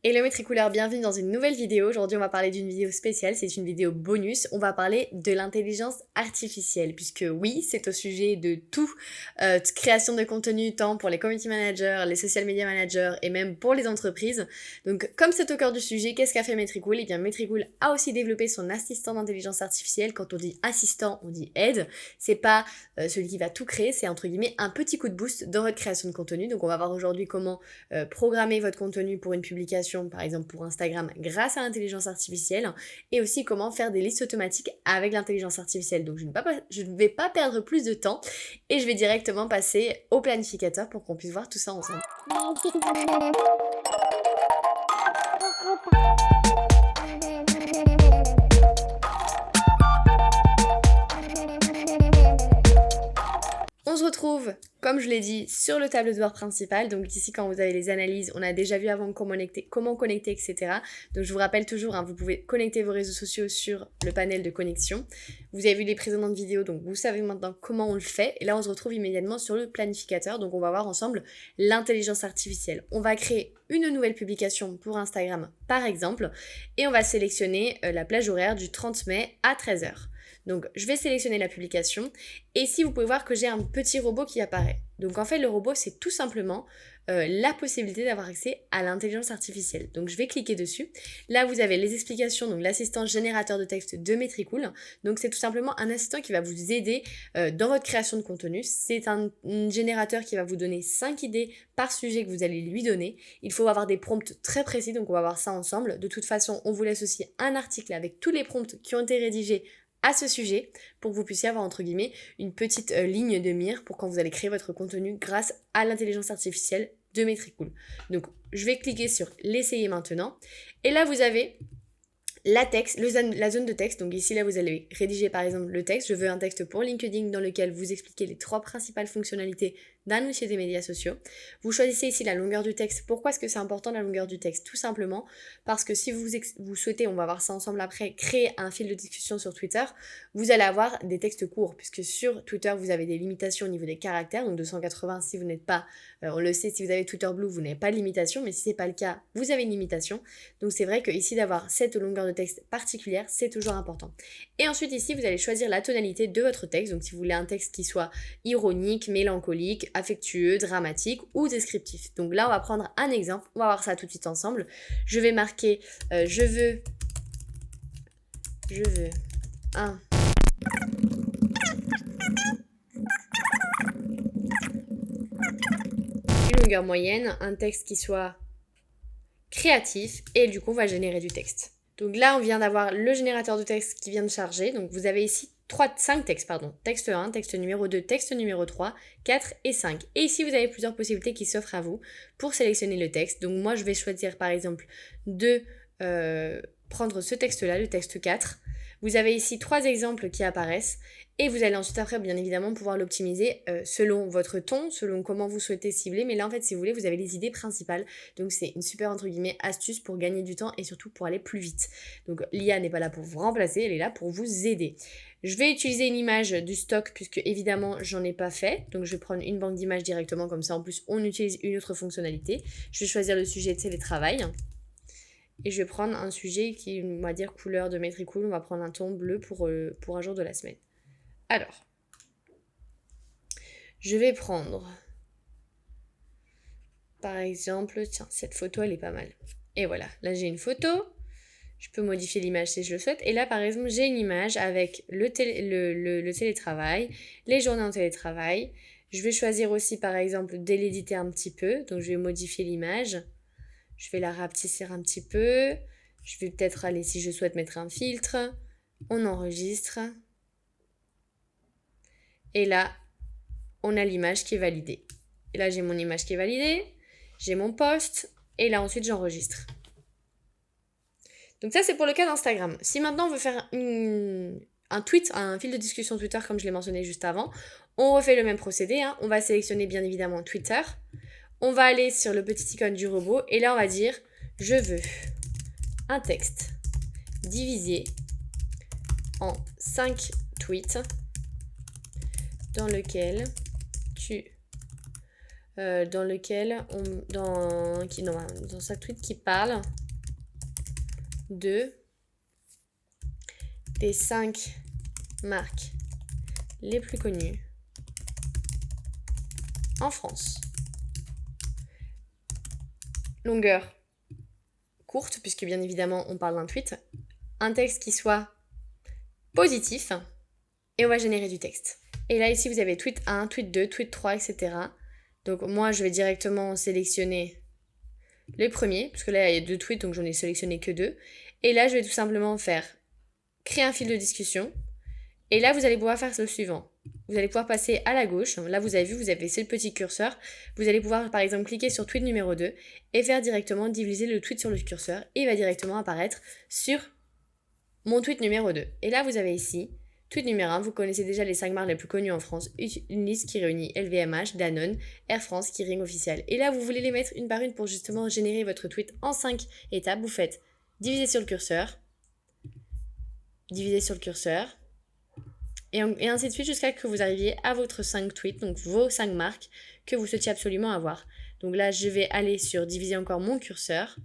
Hello Métricouleurs, bienvenue dans une nouvelle vidéo. Aujourd'hui on va parler d'une vidéo spéciale, c'est une vidéo bonus. On va parler de l'intelligence artificielle puisque oui, c'est au sujet de tout, création de contenu tant pour les community managers, les social media managers et même pour les entreprises. Donc comme c'est au cœur du sujet, qu'est-ce qu'a fait Métricool? Eh bien Métricool a aussi développé son assistant d'intelligence artificielle. Quand on dit assistant, on dit aide. C'est pas celui qui va tout créer, c'est entre guillemets un petit coup de boost dans votre création de contenu. Donc on va voir aujourd'hui comment programmer votre contenu pour une publication, par exemple pour Instagram, grâce à l'intelligence artificielle, et aussi comment faire des listes automatiques avec l'intelligence artificielle. Donc je ne vais pas perdre plus de temps et je vais directement passer au planificateur pour qu'on puisse voir tout ça ensemble. On se retrouve, comme je l'ai dit, sur le tableau de bord principal. Donc ici, quand vous avez les analyses, on a déjà vu avant comment connecter, etc. Donc je vous rappelle toujours, vous pouvez connecter vos réseaux sociaux sur le panel de connexion. Vous avez vu les précédentes vidéos, donc vous savez maintenant comment on le fait. Et là, on se retrouve immédiatement sur le planificateur. Donc on va voir ensemble l'intelligence artificielle. On va créer une nouvelle publication pour Instagram, par exemple, et on va sélectionner la plage horaire du 30 mai à 13h. Donc je vais sélectionner la publication et ici vous pouvez voir que j'ai un petit robot qui apparaît. Donc en fait le robot c'est tout simplement la possibilité d'avoir accès à l'intelligence artificielle. Donc je vais cliquer dessus. Là vous avez les explications, donc l'assistant générateur de texte de Métricool. Donc c'est tout simplement un assistant qui va vous aider dans votre création de contenu. C'est un générateur qui va vous donner 5 idées par sujet que vous allez lui donner. Il faut avoir des prompts très précis, donc on va voir ça ensemble. De toute façon on vous laisse aussi un article avec tous les prompts qui ont été rédigés à ce sujet pour que vous puissiez avoir entre guillemets une petite ligne de mire pour quand vous allez créer votre contenu grâce à l'intelligence artificielle de Métricool. Donc je vais cliquer sur l'essayer maintenant et là vous avez la zone de texte. Donc ici là vous allez rédiger par exemple le texte. Je veux un texte pour LinkedIn dans lequel vous expliquez les 3 principales fonctionnalités d'un outil des médias sociaux. Vous choisissez ici la longueur du texte. Pourquoi est-ce que c'est important la longueur du texte? Tout simplement parce que si vous souhaitez, on va voir ça ensemble après, créer un fil de discussion sur Twitter, vous allez avoir des textes courts puisque sur Twitter vous avez des limitations au niveau des caractères, donc 280 si vous n'êtes pas, on le sait, si vous avez Twitter Blue vous n'avez pas de limitation, mais si c'est pas le cas vous avez une limitation. Donc c'est vrai que ici d'avoir cette longueur de texte particulière c'est toujours important. Et ensuite ici vous allez choisir la tonalité de votre texte, donc si vous voulez un texte qui soit ironique, mélancolique, affectueux, dramatique ou descriptif. Donc là on va prendre un exemple, on va voir ça tout de suite ensemble. Je vais marquer je veux un une longueur moyenne, un texte qui soit créatif et du coup on va générer du texte. Donc là on vient d'avoir le générateur de texte qui vient de charger, donc vous avez ici 5 textes, texte 1, texte numéro 2, texte numéro 3, 4 et 5. Et ici vous avez plusieurs possibilités qui s'offrent à vous pour sélectionner le texte. Donc moi je vais choisir par exemple de prendre ce texte-là, le texte 4. Vous avez ici 3 exemples qui apparaissent et vous allez ensuite après bien évidemment pouvoir l'optimiser selon votre ton, selon comment vous souhaitez cibler. Mais là en fait si vous voulez vous avez les idées principales. Donc c'est une super entre guillemets astuce pour gagner du temps et surtout pour aller plus vite. Donc l'IA n'est pas là pour vous remplacer, elle est là pour vous aider. Je vais utiliser une image du stock puisque évidemment j'en ai pas fait. Donc je vais prendre une banque d'images directement comme ça en plus on utilise une autre fonctionnalité. Je vais choisir le sujet télétravail. Et je vais prendre un sujet qui, on va dire, couleur de Métricool. On va prendre un ton bleu pour un jour de la semaine. Alors, je vais prendre, par exemple, tiens, cette photo, elle est pas mal. Et voilà, là j'ai une photo. Je peux modifier l'image si je le souhaite. Et là, par exemple, j'ai une image avec le télétravail, les journées en télétravail. Je vais choisir aussi, par exemple, de l'éditer un petit peu. Donc, je vais modifier l'image. Je vais la rapetisser un petit peu. Je vais peut-être aller, si je souhaite, mettre un filtre. On enregistre. Et là, on a l'image qui est validée. Et là, j'ai mon image qui est validée. J'ai mon post. Et là, ensuite, j'enregistre. Donc ça, c'est pour le cas d'Instagram. Si maintenant, on veut faire un tweet, un fil de discussion Twitter, comme je l'ai mentionné juste avant, on refait le même procédé. On va sélectionner, bien évidemment, Twitter. On va aller sur le petit icône du robot et là on va dire je veux un texte divisé en 5 tweets dans lequel tu dans lequel dans chaque tweet qui parle des 5 marques les plus connues en France. Longueur courte, puisque bien évidemment on parle d'un tweet. Un texte qui soit positif, et on va générer du texte. Et là ici vous avez tweet 1, tweet 2, tweet 3, etc. Donc moi je vais directement sélectionner les premiers, parce que là il y a 2 tweets, donc j'en ai sélectionné que 2. Et là je vais tout simplement faire créer un fil de discussion. Et là vous allez pouvoir faire le suivant. Vous allez pouvoir passer à la gauche. Là vous avez vu, vous avez ce petit curseur. Vous allez pouvoir par exemple cliquer sur tweet numéro 2 et faire directement diviser le tweet sur le curseur. Et il va directement apparaître sur mon tweet numéro 2. Et là vous avez ici tweet numéro 1, vous connaissez déjà les 5 marques les plus connues en France, une liste qui réunit LVMH, Danone, Air France, Kering officiel. Et là, vous voulez les mettre une par une pour justement générer votre tweet en 5 étapes. Vous faites diviser sur le curseur, et ainsi de suite jusqu'à ce que vous arriviez à votre 5 tweets, donc vos 5 marques que vous souhaitiez absolument avoir. Donc là, je vais aller sur diviser encore mon curseur,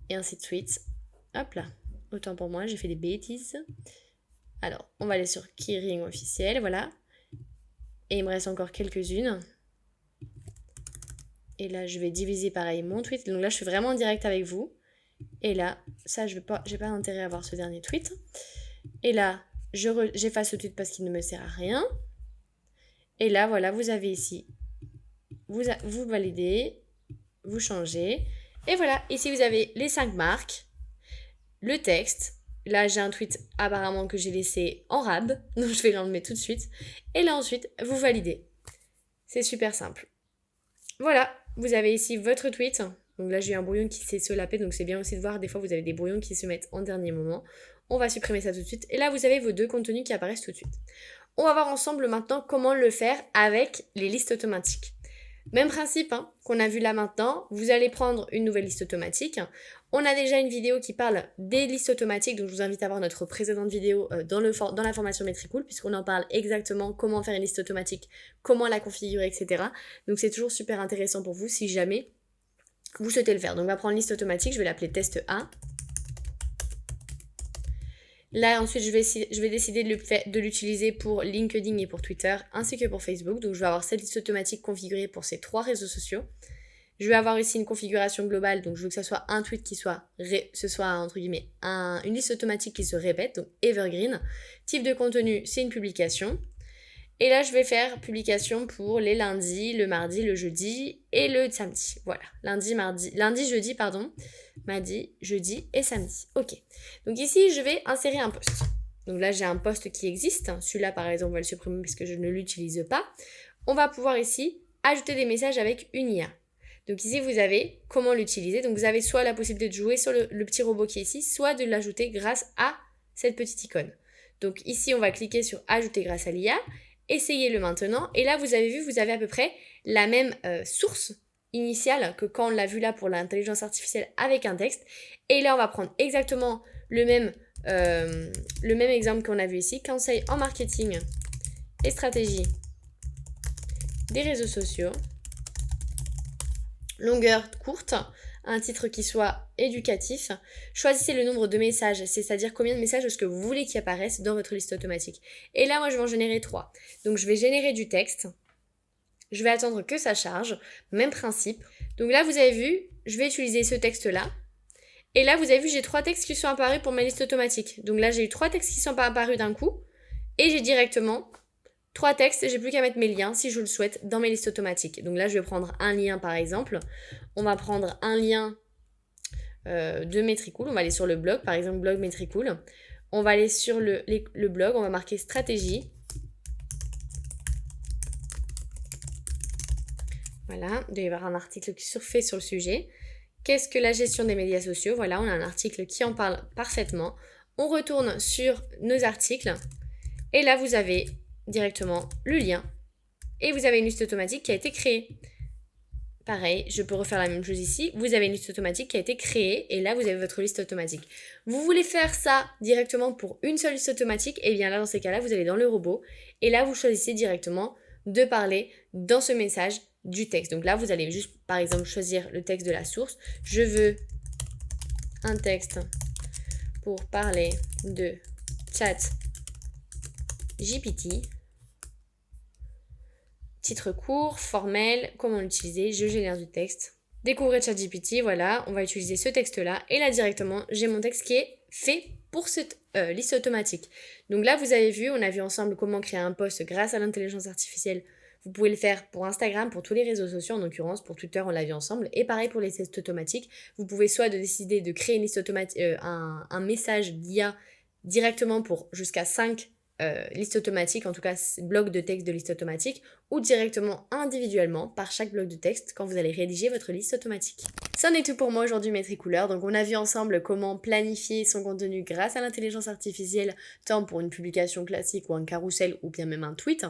et ainsi de suite. Hop là. Autant pour moi, j'ai fait des bêtises. Alors, on va aller sur Kering officiel, voilà. Et il me reste encore quelques-unes. Et là, je vais diviser pareil mon tweet. Donc là, je suis vraiment en direct avec vous. Et là, ça, j'ai pas intérêt à voir ce dernier tweet. Et là, j'efface ce tweet parce qu'il ne me sert à rien. Et là, voilà, vous avez ici. Vous validez, vous changez. Et voilà, ici, vous avez les 5 marques. Le texte, là j'ai un tweet apparemment que j'ai laissé en rab, donc je vais l'enlever tout de suite. Et là ensuite, vous validez. C'est super simple. Voilà, vous avez ici votre tweet. Donc là j'ai eu un brouillon qui s'est solapé, donc c'est bien aussi de voir, des fois vous avez des brouillons qui se mettent en dernier moment. On va supprimer ça tout de suite. Et là vous avez vos 2 contenus qui apparaissent tout de suite. On va voir ensemble maintenant comment le faire avec les listes automatiques. Même principe qu'on a vu là maintenant, vous allez prendre une nouvelle liste automatique. On a déjà une vidéo qui parle des listes automatiques, donc je vous invite à voir notre précédente vidéo dans la formation Metricool, puisqu'on en parle exactement comment faire une liste automatique, comment la configurer, etc. Donc c'est toujours super intéressant pour vous si jamais vous souhaitez le faire. Donc on va prendre liste automatique, je vais l'appeler test 1. Là ensuite je vais décider de l'utiliser pour LinkedIn et pour Twitter ainsi que pour Facebook. Donc je vais avoir cette liste automatique configurée pour ces 3 réseaux sociaux. Je vais avoir ici une configuration globale, donc je veux que ça soit un tweet qui soit, entre guillemets, une liste automatique qui se répète, donc evergreen. Type de contenu, c'est une publication. Et là, je vais faire publication pour les lundis, le mardi, le jeudi et le samedi. Voilà, lundi, jeudi, mardi, jeudi et samedi. Ok. Donc ici, je vais insérer un post. Donc là, j'ai un post qui existe. Celui-là, par exemple, on va le supprimer parce que je ne l'utilise pas. On va pouvoir ici ajouter des messages avec une IA. Donc ici, vous avez comment l'utiliser. Donc vous avez soit la possibilité de jouer sur le petit robot qui est ici, soit de l'ajouter grâce à cette petite icône. Donc ici, on va cliquer sur ajouter grâce à l'IA. Essayez-le maintenant. Et là, vous avez vu, vous avez à peu près la même source initiale que quand on l'a vu là pour l'intelligence artificielle avec un texte. Et là, on va prendre exactement le même exemple qu'on a vu ici. Conseil en marketing et stratégie des réseaux sociaux. Longueur courte, un titre qui soit éducatif. Choisissez le nombre de messages, c'est-à-dire combien de messages est-ce que vous voulez qu'il apparaisse dans votre liste automatique. Et là, moi, je vais en générer 3. Donc, je vais générer du texte. Je vais attendre que ça charge. Même principe. Donc là, vous avez vu, je vais utiliser ce texte-là. Et là, vous avez vu, j'ai 3 textes qui sont apparus pour ma liste automatique. Donc là, j'ai eu 3 textes qui sont apparus d'un coup. Et j'ai directement 3 textes, j'ai plus qu'à mettre mes liens si je le souhaite dans mes listes automatiques. Donc là, je vais prendre un lien par exemple. On va prendre un lien de Metricool. On va aller sur le blog, par exemple blog Metricool. On va aller sur le blog, on va marquer stratégie. Voilà, il doit y avoir un article qui surfait sur le sujet. Qu'est-ce que la gestion des médias sociaux? Voilà, on a un article qui en parle parfaitement. On retourne sur nos articles. Et là, vous avez directement le lien et vous avez une liste automatique qui a été créée. Pareil, je peux refaire la même chose ici. Vous avez une liste automatique qui a été créée et là vous avez votre liste automatique. Vous voulez faire ça directement pour une seule liste automatique, et bien là dans ces cas-là vous allez dans le robot et là vous choisissez directement de parler dans ce message du texte. Donc là, vous allez juste, par exemple, choisir le texte de la source. Je veux un texte pour parler de ChatGPT. Titre court, formel, comment l'utiliser, je génère du texte. Découvrez ChatGPT, voilà, on va utiliser ce texte-là. Et là, directement, j'ai mon texte qui est fait pour cette liste automatique. Donc là, vous avez vu, on a vu ensemble comment créer un post grâce à l'intelligence artificielle. Vous pouvez le faire pour Instagram, pour tous les réseaux sociaux, en l'occurrence, pour Twitter, on l'a vu ensemble. Et pareil pour les tests automatiques. Vous pouvez soit décider de créer une liste automatique, un message d'IA directement pour jusqu'à 5 listes automatiques, en tout cas blocs de texte de liste automatique, ou directement individuellement par chaque bloc de texte quand vous allez rédiger votre liste automatique. C'en est tout pour moi aujourd'hui mes tricouleurs. Donc on a vu ensemble comment planifier son contenu grâce à l'intelligence artificielle, tant pour une publication classique ou un carrousel ou bien même un tweet,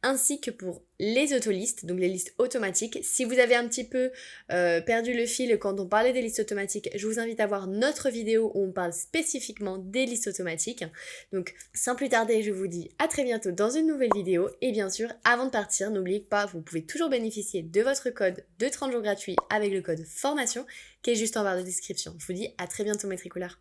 ainsi que pour les autolistes, donc les listes automatiques. Si vous avez un petit peu perdu le fil quand on parlait des listes automatiques, je vous invite à voir notre vidéo où on parle spécifiquement des listes automatiques. Donc sans plus tarder, je vous dis à très bientôt dans une nouvelle vidéo. Et bien sûr, avant de partir, n'oubliez pas, vous pouvez toujours bénéficier de votre code de 30 jours gratuits avec le code formation qui est juste en barre de description. Je vous dis à très bientôt mes tricouleurs.